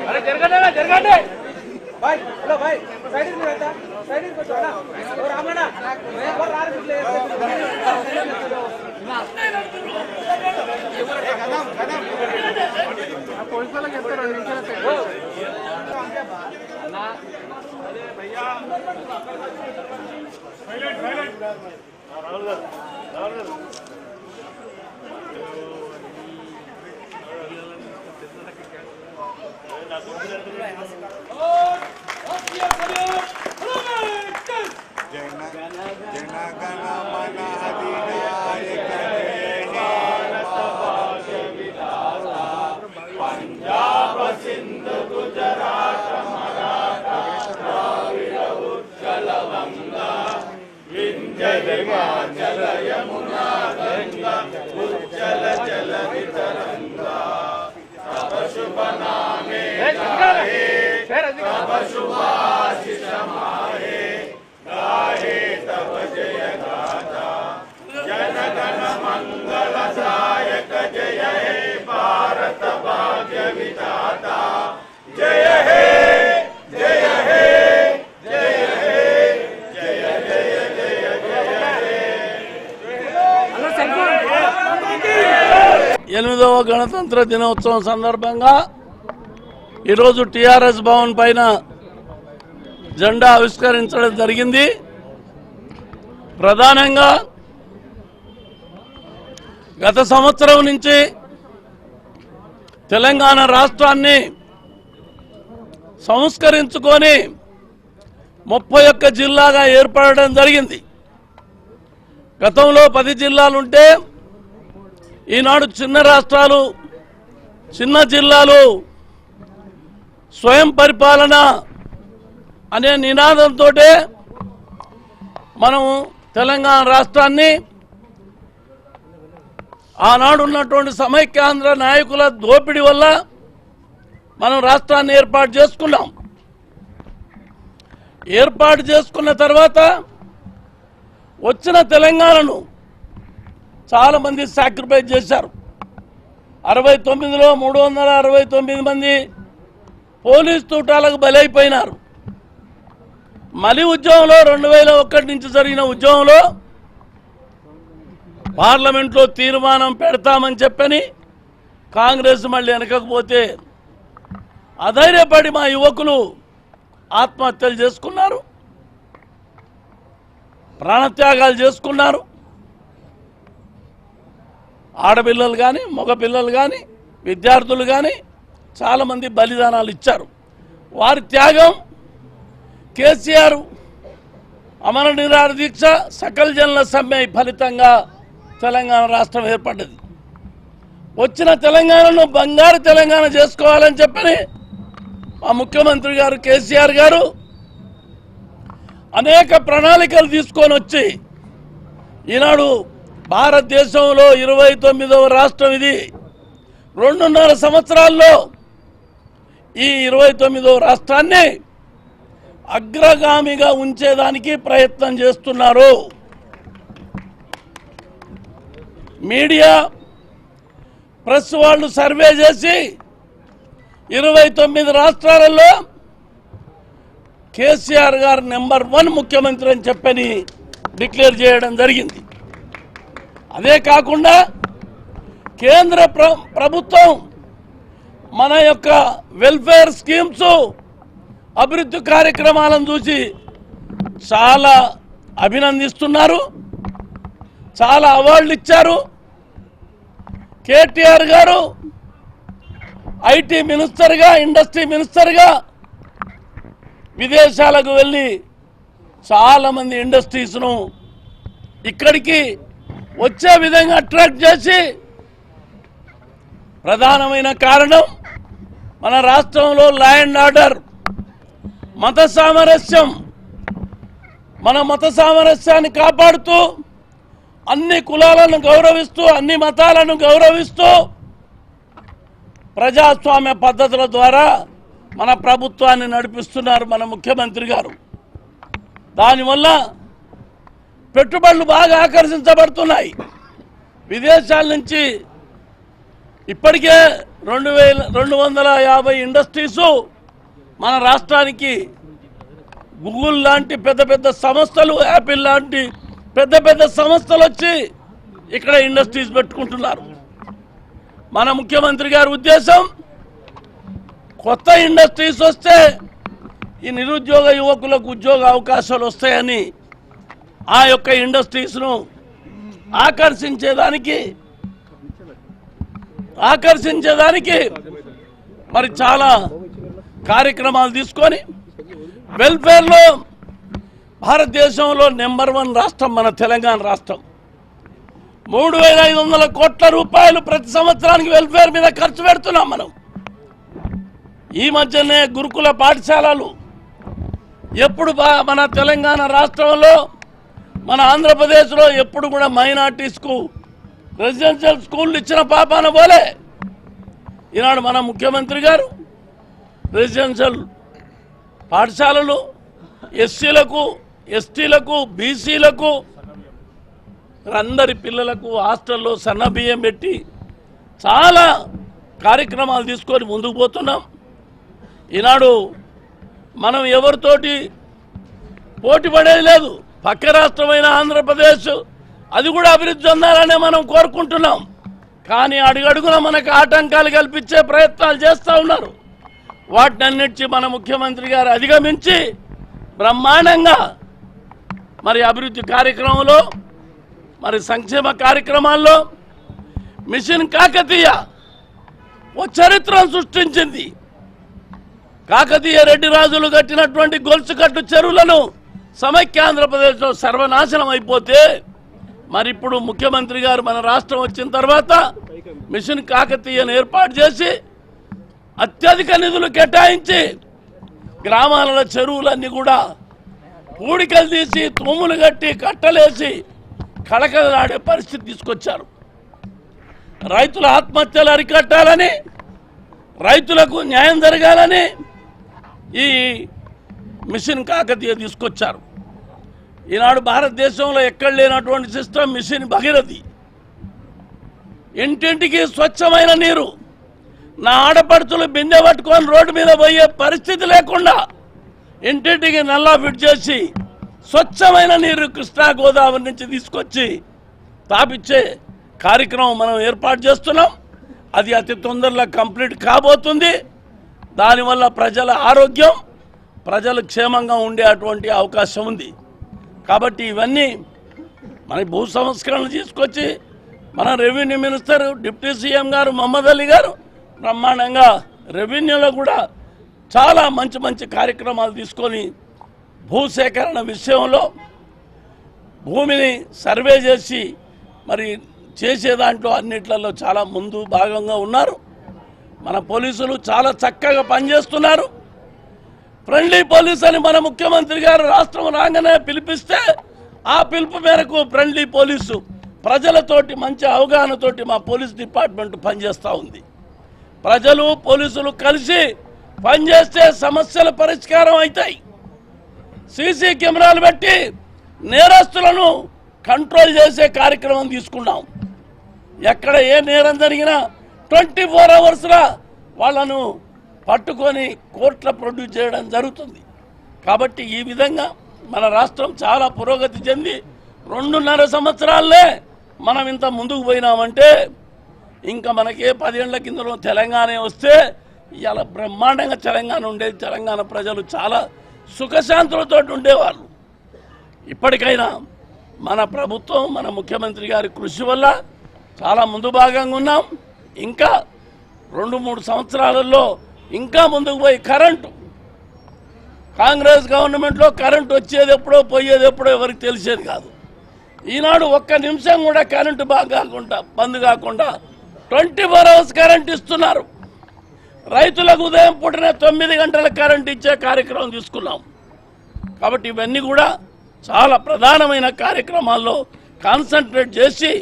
अरे जरगंडे भाई हेलो भाई साइड में रहता साइड में चला और आमना और आर ले कदम पुलिस वाला कहते रहो ना अरे भैया साइलेंट राहुल पंजाब सिंध गुजरात मराठा द्राविड़ उत्कल गंगा विंध्य हिमाचल यमुना गंगा उज्जल जल वितरंगा तब शुभ नामे गाहे तब शुभाशिष माहे गाहे तब जय गाथा जन गण मंगल दायक जय हे भारत भाग्य विधाता जय हे जय हे जय हे जय जय जय जय 8వ గణతంత్ర దినోత్సవం సందర్భంగా ఈరోజు టిఆర్ఎస్ భవన్ పైన జెండా ఆవిష్కరించడం జరిగింది. ప్రధానంగా గత సంవత్సరం నుంచి తెలంగాణ రాష్ట్రాన్ని సంస్కరించుకొని 31 జిల్లాగా ఏర్పడడం జరిగింది. గతంలో 10 జిల్లాలుంటే ఈనాడు చిన్న రాష్ట్రాలు, చిన్న జిల్లాలు, స్వయం పరిపాలన అనే నినాదంతో మనం తెలంగాణ రాష్ట్రాన్ని ఆనాడు ఉన్నటువంటి సమైక్యాంధ్ర నాయకుల దోపిడీ వల్ల మనం రాష్ట్రాన్ని ఏర్పాటు చేసుకున్నాం. ఏర్పాటు చేసుకున్న తర్వాత వచ్చిన తెలంగాణను చాలామంది సాక్రిఫైస్ చేశారు. 69లో 369 మంది పోలీస్ తూటాలకు బలైపోయినారు. మలి ఉద్యమంలో 2001 నుంచి జరిగిన ఉద్యమంలో పార్లమెంట్లో తీర్మానం పెడతామని చెప్పని కాంగ్రెస్ మళ్ళీ వెనకపోతే అధైర్యపడి మా యువకులు ఆత్మహత్యలు చేసుకున్నారు, ప్రాణత్యాగాలు చేసుకున్నారు. ఆడపిల్లలు కానీ, మగపిల్లలు కానీ, విద్యార్థులు కానీ చాలామంది బలిదానాలు ఇచ్చారు. వారి త్యాగం కేసీఆర్ అమర నిరాహార దీక్ష, సకల జనుల సమ్మె ఫలితంగా తెలంగాణ రాష్ట్రం ఏర్పడ్డది. వచ్చిన తెలంగాణను బంగారు తెలంగాణ చేసుకోవాలని చెప్పని మా ముఖ్యమంత్రి గారు కేసీఆర్ గారు అనేక ప్రణాళికలు తీసుకొని వచ్చి ఈనాడు భారతదేశంలో 29వ రాష్ట్రం ఇది. 2.5 సంవత్సరాల్లో ఈ 29వ రాష్ట్రాన్ని అగ్రగామిగా ఉంచేదానికి ప్రయత్నం చేస్తున్నారు. మీడియా, ప్రెస్ వాళ్ళు సర్వే చేసి 29 రాష్ట్రాలలో కేసీఆర్ గారు నెంబర్ 1 ముఖ్యమంత్రి అని చెప్పని డిక్లేర్ చేయడం జరిగింది. అదే కాకుండా కేంద్ర ప్రభుత్వం మన యొక్క వెల్ఫేర్ స్కీమ్స్, అభివృద్ధి కార్యక్రమాలను చూసి చాలా అభినందిస్తున్నారు, చాలా అవార్డులు ఇచ్చారు. కేటీఆర్ గారు ఐటీ మినిస్టర్గా, ఇండస్ట్రీ మినిస్టర్గా విదేశాలకు వెళ్ళి చాలామంది ఇండస్ట్రీస్ను ఇక్కడికి వచ్చే విధంగా అట్రాక్ట్ చేసి, ప్రధానమైన కారణం మన రాష్ట్రంలో లా అండ్ ఆర్డర్, మత సామరస్యం, మన మత సామరస్యాన్ని కాపాడుతూ అన్ని కులాలను గౌరవిస్తూ అన్ని మతాలను గౌరవిస్తూ ప్రజాస్వామ్య పద్ధతుల ద్వారా మన ప్రభుత్వాన్ని నడిపిస్తున్నారు మన ముఖ్యమంత్రి గారు. దానివల్ల పెట్టుబడులు బాగా ఆకర్షించబడుతున్నాయి. విదేశాల నుంచి ఇప్పటికే 250 ఇండస్ట్రీసు మన రాష్ట్రానికి గూగుల్ లాంటి పెద్ద పెద్ద సంస్థలు, యాపిల్ లాంటి పెద్ద పెద్ద సంస్థలు వచ్చి ఇక్కడ ఇండస్ట్రీస్ పెట్టుకుంటున్నారు. మన ముఖ్యమంత్రి గారి ఉద్దేశం కొత్త ఇండస్ట్రీస్ వస్తే ఈ నిరుద్యోగ యువకులకు ఉద్యోగ అవకాశాలు వస్తాయని ఆ యొక్క ఇండస్ట్రీస్ను ఆకర్షించేదానికి మరి చాలా కార్యక్రమాలు తీసుకొని వెల్ఫేర్లో భారతదేశంలో #1 రాష్ట్రం మన తెలంగాణ రాష్ట్రం. 3,500 కోట్ల రూపాయలు ప్రతి సంవత్సరానికి వెల్ఫేర్ మీద ఖర్చు పెడుతున్నాం మనం. ఈ మధ్యనే గురుకుల పాఠశాలలు ఎప్పుడు మన తెలంగాణ రాష్ట్రంలో మన ఆంధ్రప్రదేశ్లో ఎప్పుడు కూడా మైనార్టీస్కు రెసిడెన్షియల్ స్కూళ్ళు ఇచ్చిన పాపాన పోలే. ఈనాడు మన ముఖ్యమంత్రి గారు రెసిడెన్షియల్ పాఠశాలలు ఎస్సీలకు, ఎస్టీలకు, బీసీలకు అందరి పిల్లలకు హాస్టల్లో సన్నబియ్యం పెట్టి చాలా కార్యక్రమాలు తీసుకొని ముందుకు పోతున్నాం. ఈనాడు మనం ఎవరితోటి పోటీ పడేది లేదు. పక్క రాష్ట్రమైన ఆంధ్రప్రదేశ్ అది కూడా అభివృద్ధి చెందాలనే మనం కోరుకుంటున్నాం. కానీ అడుగడుగున మనకు ఆటంకాలు కల్పించే ప్రయత్నాలు చేస్తూ ఉన్నారు. వాటినన్నిటి మన ముఖ్యమంత్రి గారు అధిగమించి బ్రహ్మాండంగా మరి అభివృద్ధి కార్యక్రమంలో మరి సంక్షేమ కార్యక్రమాల్లో మిషన్ కాకతీయ ఓ చరిత్రను సృష్టించింది. కాకతీయ రెడ్డి రాజులు కట్టినటువంటి గొలుసుకట్టు చెరువులను సమైక్య ఆంధ్రప్రదేశ్లో సర్వనాశనం అయిపోతే మరి ఇప్పుడు ముఖ్యమంత్రి గారు మన రాష్ట్రం వచ్చిన తర్వాత మిషన్ కాకతీయను ఏర్పాటు చేసి అత్యధిక నిధులు కేటాయించి గ్రామాలలో చెరువులన్నీ కూడా పూడికలు తీసి తూములు కట్టి కట్టలేసి కళకళలాడే పరిస్థితి తీసుకొచ్చారు. రైతుల ఆత్మహత్యలు అరికట్టాలని, రైతులకు న్యాయం జరగాలని ఈ మిషన్ కాకతీయ తీసుకొచ్చారు. ఈనాడు భారతదేశంలో ఎక్కడ లేనటువంటి సిస్టమ్ మిషన్ భగీరథి. ఇంటింటికి స్వచ్ఛమైన నీరు, నా ఆడపడుచులు బిందె పట్టుకొని రోడ్డు మీద పోయే పరిస్థితి లేకుండా ఇంటింటికి నల్లా ఫిట్ చేసి స్వచ్ఛమైన నీరు కృష్ణా గోదావరి నుంచి తీసుకొచ్చి తాపిచ్చే కార్యక్రమం మనం ఏర్పాటు చేస్తున్నాం. అది అతి తొందరలో కంప్లీట్ కాబోతుంది. దానివల్ల ప్రజల ఆరోగ్యం, ప్రజలు క్షేమంగా ఉండే అటువంటి అవకాశం ఉంది. కాబట్టి ఇవన్నీ మన భూ సంస్కరణలు తీసుకొచ్చి మన రెవెన్యూ మినిస్టర్ డిప్యూటీ సీఎం గారు మహమ్మద్ అలీ గారు బ్రహ్మాండంగా రెవెన్యూలో కూడా చాలా మంచి మంచి కార్యక్రమాలు తీసుకొని భూసేకరణ విషయంలో భూమిని సర్వే చేసి మరి చేసే దాంట్లో అన్నిట్లలో చాలా ముందు భాగంగా ఉన్నారు. మన పోలీసులు చాలా చక్కగా పనిచేస్తున్నారు. ఫ్రెండ్లీ పోలీస్ అని మన ముఖ్యమంత్రి గారు రాష్ట్రం రాగానే పిలిపిస్తే ఆ పిలుపు మేరకు ఫ్రెండ్లీ పోలీసు ప్రజలతోటి మంచి అవగాహనతోటి మా పోలీస్ డిపార్ట్మెంట్ పనిచేస్తూ ఉంది. ప్రజలు పోలీసులు కలిసి పనిచేస్తే సమస్యల పరిష్కారం అవుతాయి. సీసీ కెమెరాలు పెట్టి నేరస్తులను కంట్రోల్ చేసే కార్యక్రమం తీసుకున్నాం. ఎక్కడ ఏ నేరం జరిగినా 24 అవర్స్లో వాళ్ళను పట్టుకొని కోర్టులో ప్రొడ్యూస్ చేయడం జరుగుతుంది. కాబట్టి ఈ విధంగా మన రాష్ట్రం చాలా పురోగతి చెంది 2.5 సంవత్సరాలే మనం ఇంత ముందుకు పోయినామంటే ఇంకా మనకే 10 ఏళ్ల కిందలో తెలంగాణ వస్తే ఇలా బ్రహ్మాండంగా తెలంగాణ ఉండేది. తెలంగాణ ప్రజలు చాలా సుఖశాంతులతో ఉండేవాళ్ళు. ఇప్పటికైనా మన ప్రభుత్వం, మన ముఖ్యమంత్రి గారి కృషి వల్ల చాలా ముందు భాగంగా ఉన్నాం. ఇంకా 2-3 సంవత్సరాలలో ఇంకా ముందుకు పోయి కరెంటు, కాంగ్రెస్ గవర్నమెంట్లో కరెంటు వచ్చేది ఎప్పుడో పోయేది ఎప్పుడో ఎవరికి తెలిసేది కాదు. ఈనాడు ఒక్క నిమిషం కూడా కరెంటు బంద్ కాకుండా 24 అవర్స్ కరెంట్ ఇస్తున్నారు. రైతులకు ఉదయం పూటనే 9 గంటల కరెంట్ ఇచ్చే కార్యక్రమం తీసుకున్నాం. కాబట్టి ఇవన్నీ కూడా చాలా ప్రధానమైన కార్యక్రమాల్లో కాన్సన్ట్రేట్ చేసి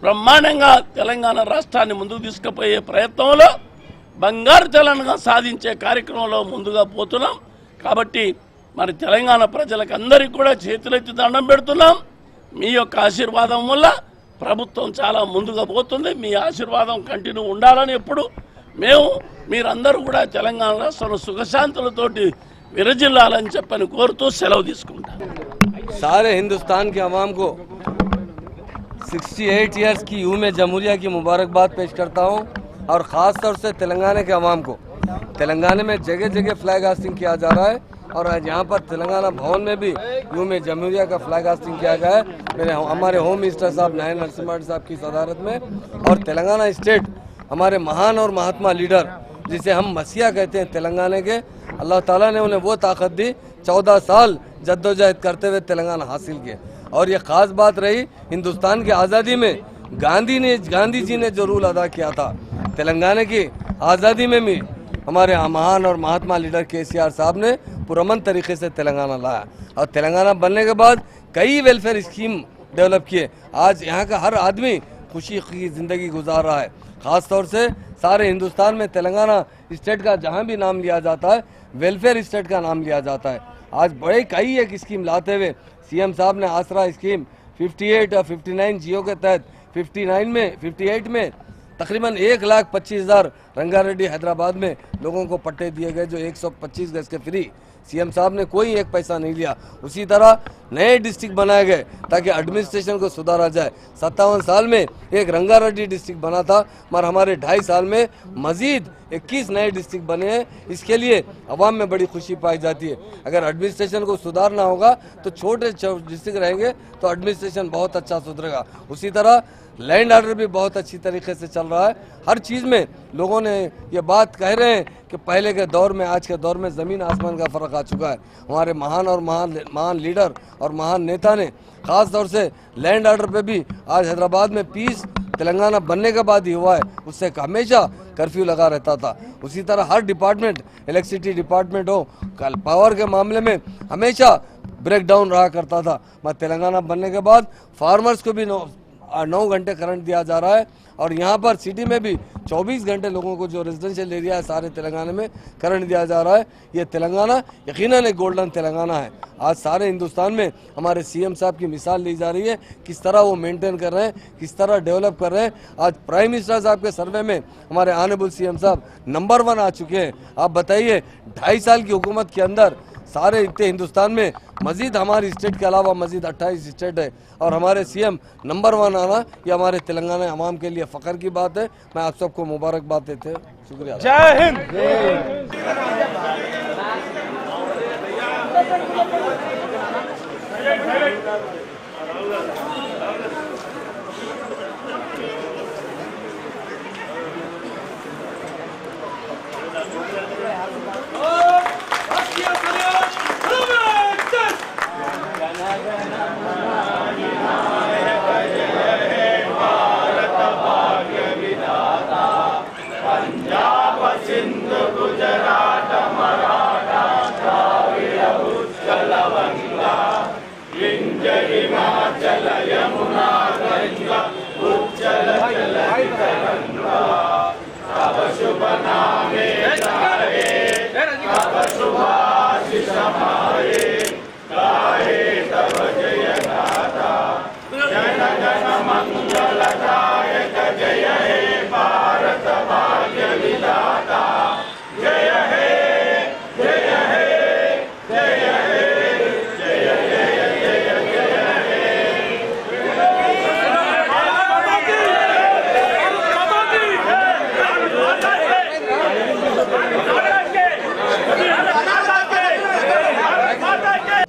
బ్రహ్మాండంగా తెలంగాణ రాష్ట్రాన్ని ముందుకు తీసుకుపోయే ప్రయత్నంలో బంగారు తెలంగాణ సాధించే కార్యక్రమంలో ముందుగా పోతున్నాం. కాబట్టి మరి తెలంగాణ ప్రజలకు అందరికీ కూడా చేతులెత్తి దండం పెడుతున్నాం. మీ యొక్క ఆశీర్వాదం వల్ల ప్రభుత్వం చాలా ముందుగా పోతుంది. మీ ఆశీర్వాదం కంటిన్యూ ఉండాలని ఎప్పుడు మేము మీరందరూ కూడా తెలంగాణ రాష్ట్రంలో సుఖశాంతులతోటి విరజిల్లాలని చెప్పని కోరుతూ సెలవు తీసుకుంటాం. सारे हिंदुस्तान के अवाम को 68 ईयर्स की यूं में जमहूरिया की मुबारकबाद पेश करता हूं और ख़ास तौर से तेलंगाना के अवाम को। तेलंगाना में जगह जगह फ्लैग हास्टिंग किया जा रहा है और आज यहाँ पर तेलंगाना भवन में भी यूं में जमहूरिया का फ्लैग हास्टिंग किया गया है हमारे होम मिनिस्टर साहब नायब नरसिम्हा साहब की सदारत में। और तेलंगाना स्टेट हमारे महान और महात्मा लीडर जिसे हम मसीहा कहते हैं तेलंगाना के, अल्लाह ताला ने उन्हें वो ताकत दी, 14 साल जद्दोजहद करते हुए तेलंगाना हासिल किए। और ये ख़ास बात रही हिंदुस्तान की आज़ादी में गांधी जी ने जो रूल अदा किया था, तेलंगाना की आज़ादी में भी हमारे महान और महात्मा लीडर KCR साहब ने पुरअमन तरीके से तेलंगाना लाया और तेलंगाना बनने के बाद कई वेलफेयर स्कीम डेवलप किए। आज यहाँ का हर आदमी खुशी की ज़िंदगी गुजार रहा है। ख़ास तौर से सारे हिंदुस्तान में तेलंगाना स्टेट का जहाँ भी नाम लिया जाता है वेलफेयर स्टेट का नाम लिया जाता है। आज बड़े कई एक स्कीम लाते हुए CM साहब ने आसरा स्कीम 58 और 59 जियो के तहत 58 में तकरीबन 1,25,000 रंगारेड्डी हैदराबाद में लोगों को पट्टे दिए गए जो 125 गज के फ्री। CM साहब ने कोई एक पैसा नहीं लिया। उसी तरह नए डिस्ट्रिक्ट बनाए गए ताकि एडमिनिस्ट्रेशन को सुधारा जाए। 57 साल में एक रंगारेड्डी डिस्ट्रिक्ट बना था मगर हमारे 2.5 साल में मजीद 21 नए डिस्ट्रिक्ट बने हैं। इसके लिए अवाम में बड़ी खुशी पाई जाती है। अगर एडमिनिस्ट्रेशन को सुधारना होगा तो छोटे डिस्ट्रिक्ट रहेंगे तो एडमिनिस्ट्रेशन बहुत अच्छा सुधरेगा। उसी तरह लैंड ऑर्डर भी बहुत अच्छी तरीके से चल रहा है। हर चीज़ में लोगों ने ये बात कह रहे हैं कि पहले के दौर में आज के दौर में ज़मीन आसमान का फ़र्क आ चुका है। हमारे महान लीडर और महान नेता ने ख़ास तौर से लैंड ऑर्डर पे भी आज हैदराबाद में पीस तेलंगाना बनने के बाद ही हुआ है। उससे हमेशा कर्फ्यू लगा रहता था। उसी तरह हर डिपार्टमेंट, इलेक्ट्रिसिटी डिपार्टमेंट हो, पावर के मामले में हमेशा ब्रेक डाउन रहा करता था। मगर तेलंगाना बनने के बाद फार्मर्स को भी 9 घंटे करंट दिया जा रहा है और यहाँ पर सिटी में भी 24 घंटे लोगों को जो रेजिडेंशियल एरिया है सारे तेलंगाना में करंट दिया जा रहा है। ये तेलंगाना यकीनन एक गोल्डन तेलंगाना है। आज सारे हिंदुस्तान में हमारे CM साहब की मिसाल ली जा रही है, किस तरह वो मेंटेन कर रहे हैं, किस तरह डेवलप कर रहे हैं। आज प्राइम मिनिस्टर साहब के सर्वे में हमारे ऑनरेबल CM साहब नंबर 1 आ चुके हैं। आप बताइए 2.5 साल की हुकूमत के अंदर सारे इतने हिंदुस्तान में मजीद हमारी स्टेट के अलावा मजीद 28 स्टेट है और हमारे CM नंबर 1 आना ये हमारे तेलंगाना अवाम के लिए फ़ख्र की बात है। मैं आप सबको मुबारकबाद देते हैं। शुक्रिया। जय हिंद।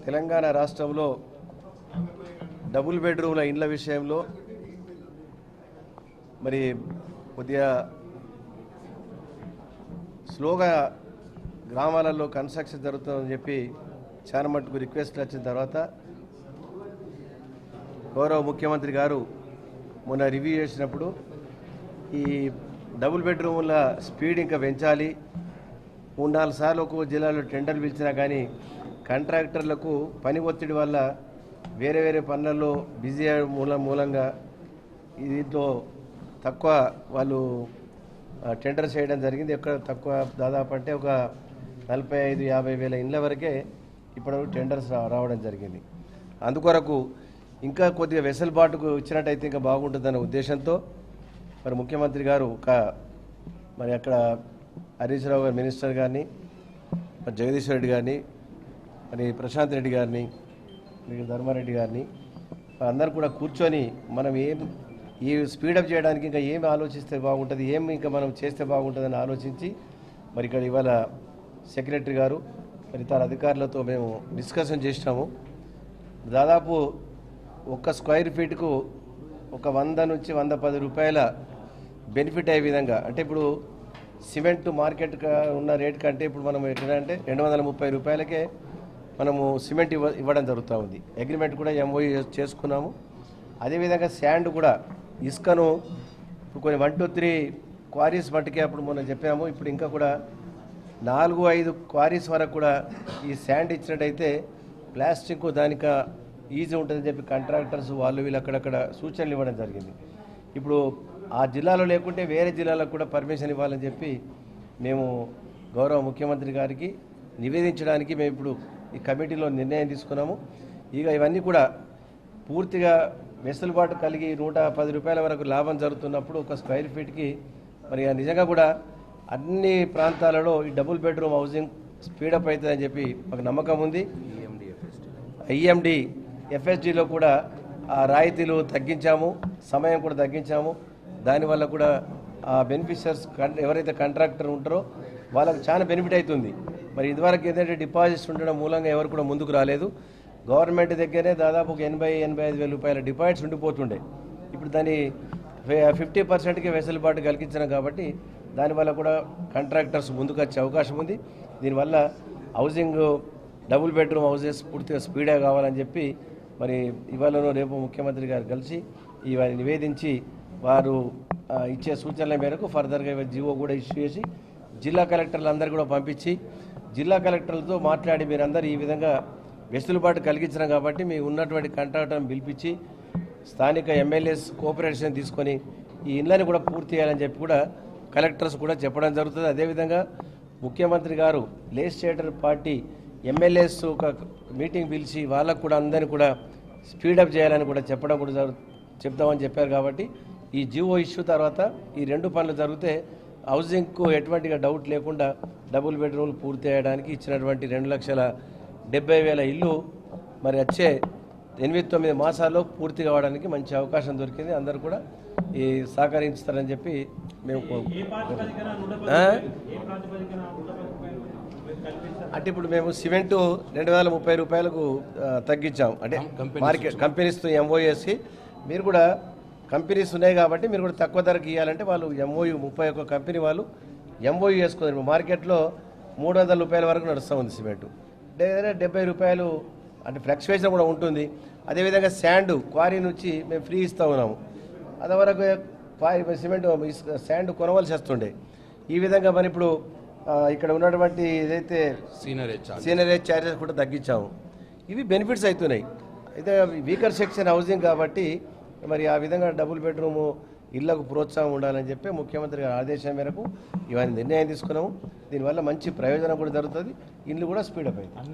తెలంగాణ రాష్ట్రంలో డబుల్ బెడ్రూమ్ల ఇండ్ల విషయంలో మరి కొద్దిగా స్లోగా గ్రామాలలో కన్స్ట్రక్షన్ జరుగుతుందని చెప్పి చాలా మటుకు రిక్వెస్ట్ వచ్చిన తర్వాత గౌరవ ముఖ్యమంత్రి గారు మొన్న రివ్యూ చేసినప్పుడు ఈ డబుల్ బెడ్రూమ్ల స్పీడ్ ఇంకా పెంచాలి, 3-4 సార్లు ఒక్కో జిల్లాలో టెండర్లు పిలిచినా కానీ కాంట్రాక్టర్లకు పని ఒత్తిడి వల్ల వేరే వేరే పనులలో బిజీ మూలంగా దీంట్లో తక్కువ వాళ్ళు టెండర్స్ చేయడం జరిగింది. ఎక్కడ తక్కువ దాదాపు అంటే ఒక 45-50 వేల ఇండ్ల వరకే ఇప్పటివరకు టెండర్స్ రావడం జరిగింది. అందుకొరకు ఇంకా కొద్దిగా వెసులుబాటుకు ఇచ్చినట్టయితే ఇంకా బాగుంటుందనే ఉద్దేశంతో మరి ముఖ్యమంత్రి గారు మరి అక్కడ హరీష్ రావు గారు మినిస్టర్ గారిని, మరి జగదీష్ రెడ్డి గారిని, మరి ప్రశాంత్ రెడ్డి గారిని, మరి ధర్మారెడ్డి గారిని అందరూ కూడా కూర్చొని మనం ఈ స్పీడప్ చేయడానికి ఇంకా ఏమి ఆలోచిస్తే బాగుంటుంది, ఏమి ఇంకా మనం చేస్తే బాగుంటుందని ఆలోచించి మరి ఇక్కడ ఇవాళ సెక్రటరీ గారు మరి ఇతర అధికారులతో మేము డిస్కషన్ చేసినాము. దాదాపు ఒక్క స్క్వేర్ ఫీట్కు ఒక 100 నుంచి 110 రూపాయల బెనిఫిట్ అయ్యే విధంగా, అంటే ఇప్పుడు సిమెంట్ మార్కెట్ ఉన్న రేట్ కంటే ఇప్పుడు మనం ఎట్లంటే 230 రూపాయలకే మనము సిమెంట్ ఇవ్వడం జరుగుతూ ఉంది. అగ్రిమెంట్ కూడా ఎంఓయూ చేసుకున్నాము. అదేవిధంగా శాండ్ కూడా ఇసుకను ఇప్పుడు కొన్ని 1 to 3 క్వారీస్ మట్టుకే అప్పుడు మనం చెప్పాము. ఇప్పుడు ఇంకా కూడా 4-5 క్వారీస్ వరకు కూడా ఈ శాండ్ ఇచ్చినట్టయితే ప్లాస్టిక్ దానికి ఈజీ ఉంటుందని చెప్పి కాంట్రాక్టర్స్ వాళ్ళు వీళ్ళు అక్కడక్కడ సూచనలు ఇవ్వడం జరిగింది. ఇప్పుడు ఆ జిల్లాలో లేకుంటే వేరే జిల్లాలకు కూడా పర్మిషన్ ఇవ్వాలని చెప్పి మేము గౌరవ ముఖ్యమంత్రి గారికి నివేదించడానికి మేము ఇప్పుడు ఈ కమిటీలో నిర్ణయం తీసుకున్నాము. ఇక ఇవన్నీ కూడా పూర్తిగా వెసులుబాటు కలిగి 110 రూపాయల వరకు లాభం జరుగుతున్నప్పుడు ఒక స్క్వేర్ ఫీట్కి మరి నిజంగా కూడా అన్ని ప్రాంతాలలో ఈ డబుల్ బెడ్రూమ్ హౌసింగ్ స్పీడప్ అవుతుందని చెప్పి మాకు నమ్మకం ఉంది. ఈఎండి ఎఫ్ఎస్డిలో కూడా ఆ రాయితీలు తగ్గించాము, సమయం కూడా తగ్గించాము. దానివల్ల కూడా ఆ బెనిఫిషియర్స్ ఎవరైతే కాంట్రాక్టర్ ఉంటారో వాళ్ళకి చాలా బెనిఫిట్ అవుతుంది. మరి ఇదివరకు ఏంటంటే డిపాజిట్స్ ఉండడం మూలంగా ఎవరు కూడా ముందుకు రాలేదు. గవర్నమెంట్ దగ్గరే దాదాపు 80-85 వేల రూపాయల డిపాజిట్స్ ఉండిపోతుండే. ఇప్పుడు దాన్ని 50%కి వెసులుబాటు కలిగించినాం కాబట్టి దానివల్ల కూడా కాంట్రాక్టర్స్ ముందుకు వచ్చే అవకాశం ఉంది. దీనివల్ల హౌసింగ్ డబుల్ బెడ్రూమ్ హౌసెస్ పూర్తిగా స్పీడ్గా కావాలని చెప్పి మరి ఇవాళనో రేపు ముఖ్యమంత్రి గారు కలిసి ఇవన్నీ నివేదించి వారు ఇచ్చే సూచనల మేరకు ఫర్దర్గా జీవో కూడా ఇష్యూ చేసి జిల్లా కలెక్టర్లందరూ కూడా పంపించి జిల్లా కలెక్టర్లతో మాట్లాడి మీరందరూ ఈ విధంగా వెసులుబాటు కలిగించినాం కాబట్టి మీ ఉన్నటువంటి కాంట్రాక్టర్ని పిలిపించి స్థానిక ఎమ్మెల్యేస్ కోఆపరేషన్ తీసుకొని ఈ ఇళ్ళని కూడా పూర్తి చేయాలని చెప్పి కూడా కలెక్టర్స్ కూడా చెప్పడం జరుగుతుంది. అదేవిధంగా ముఖ్యమంత్రి గారు లెజిస్లేటర్ పార్టీ ఎమ్మెల్యేస్ ఒక మీటింగ్ పిలిచి వాళ్ళకు కూడా అందరినీ కూడా స్పీడప్ చేయాలని కూడా చెప్పడం కూడా చెప్తామని చెప్పారు. కాబట్టి ఈ జియో ఇష్యూ తర్వాత ఈ 2 పనులు జరిగితే హౌసింగ్కు ఎటువంటిగా డౌట్ లేకుండా డబుల్ బెడ్రూమ్లు పూర్తి చేయడానికి ఇచ్చినటువంటి 2,70,000 ఇల్లు మరి వచ్చే 8-9 మాసాల్లో పూర్తి కావడానికి మంచి అవకాశం దొరికింది. అందరూ కూడా ఈ సహకరిస్తారని చెప్పి మేము అంటే ఇప్పుడు మేము సిమెంట్ 2,030 రూపాయలకు తగ్గించాం. అంటే మార్కెట్ కంపెనీస్తో ఎంఓఎస్సి మీరు కూడా కంపెనీస్ ఉన్నాయి కాబట్టి మీరు కూడా తక్కువ ధరకు ఇవ్వాలంటే వాళ్ళు ఎంఓయూ 31 కంపెనీ వాళ్ళు ఎంఓయూ వేసుకున్నారు. మార్కెట్లో 300 రూపాయల వరకు నడుస్తూ ఉంది సిమెంట్, 70 రూపాయలు అంటే ఫ్లక్చువేషన్ కూడా ఉంటుంది. అదేవిధంగా శాండ్ క్వారీ నుంచి మేము ఫ్రీ ఇస్తూ ఉన్నాము. అదివరకు సిమెంట్ శాండ్ కొనవలసి వస్తుండే. ఈ విధంగా మరి ఇప్పుడు ఇక్కడ ఉన్నటువంటి ఏదైతే సీనరేజ్ ఛార్జెస్ కూడా తగ్గించాము. ఇవి బెనిఫిట్స్ అవుతున్నాయి. అయితే వీకర్ సెక్షన్ హౌసింగ్ కాబట్టి మరి ఆ విధంగా డబుల్ బెడ్రూము ఇళ్లకు ప్రోత్సాహం ఉండాలని చెప్పి ముఖ్యమంత్రి గారి ఆదేశం మేరకు ఇవన్నీ నిర్ణయం తీసుకున్నాము. దీనివల్ల మంచి ప్రయోజనం కూడా జరుగుతుంది, ఇల్లు కూడా స్పీడప్ అవుతుంది.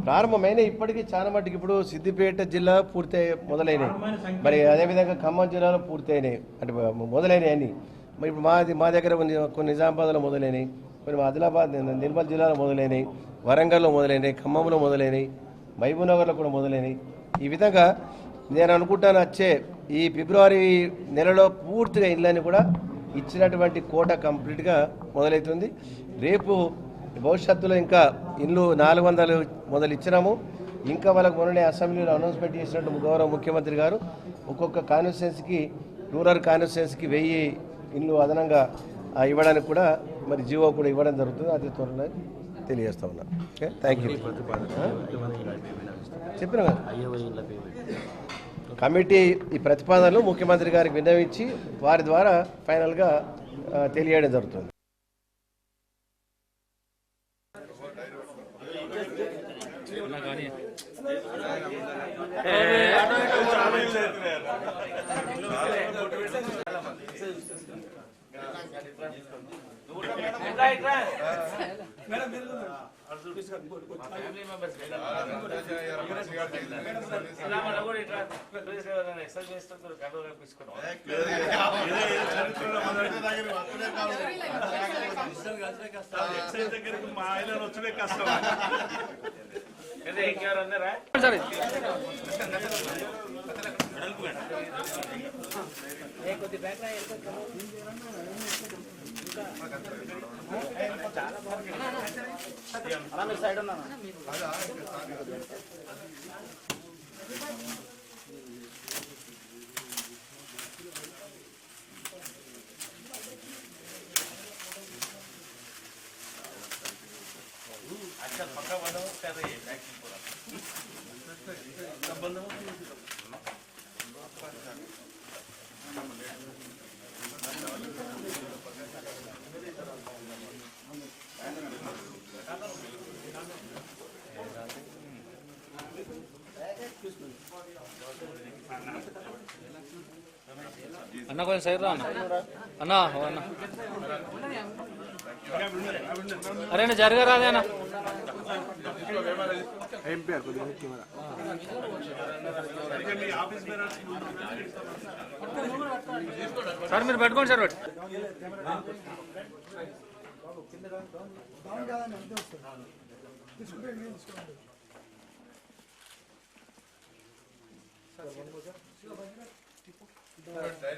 ప్రారంభమైన ఇప్పటికీ చాలా మట్టుకు ఇప్పుడు సిద్దిపేట జిల్లా పూర్తి మొదలైనవి, మరి అదేవిధంగా ఖమ్మం జిల్లాలో పూర్తి అయినాయి, అంటే మొదలైనవి అన్నీ. మరి ఇప్పుడు మా దగ్గర కొన్ని నిజామాబాద్లో మొదలైనవి, కొన్ని ఆదిలాబాద్ నిర్మల్ జిల్లాలో మొదలైనవి, వరంగల్లో మొదలైనవి, ఖమ్మంలో మొదలైనవి, మహబూబ్నగర్లో కూడా మొదలైనవి. ఈ విధంగా నేను అనుకుంటాను వచ్చే ఈ ఫిబ్రవరి నెలలో పూర్తిగా ఇళ్ళని కూడా ఇచ్చినటువంటి కోట కంప్లీట్గా మొదలవుతుంది. రేపు భవిష్యత్తులో ఇంకా ఇల్లు 400 మొదలు ఇచ్చినాము. ఇంకా వాళ్ళకు మొన్ననే అసెంబ్లీలో అనౌన్స్మెంట్ చేసినట్టు గౌరవ ముఖ్యమంత్రి గారు ఒక్కొక్క కాన్స్టిట్యున్సీకి రూరల్ కాన్స్టిట్యున్సీకి 1000 ఇల్లు అదనంగా ఇవ్వడానికి కూడా మరి జీవో కూడా ఇవ్వడం జరుగుతుంది. అది త్వరలో తెలియజేస్తా ఉన్నాను. Okay, thank you. చెప్పిన కమిటీ ఈ ప్రతిపాదనలు ముఖ్యమంత్రి గారికి విన్నవించి వారి ద్వారా ఫైనల్గా తెలియజేయడం జరుగుతుంది. మా ఆయన వచ్చే కష్టం. సరే సైడ్ ఉన్నా अच्छा पक्का बंद कर रही है पूरा सब बंद हो అన్న కొంచెం సైడ్ రా అన్న అన్న అరే జరగా రాదేనా సార్ మీరు పెట్టుకోండి sir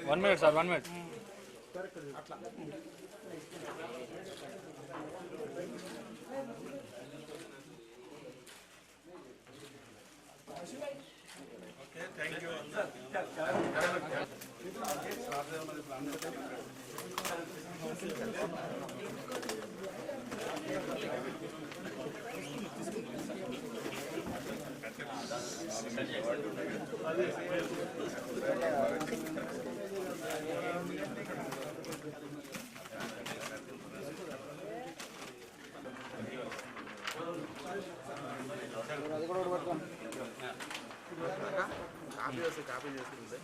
one minute sir 1 minute thank you copy చేసుకుంటే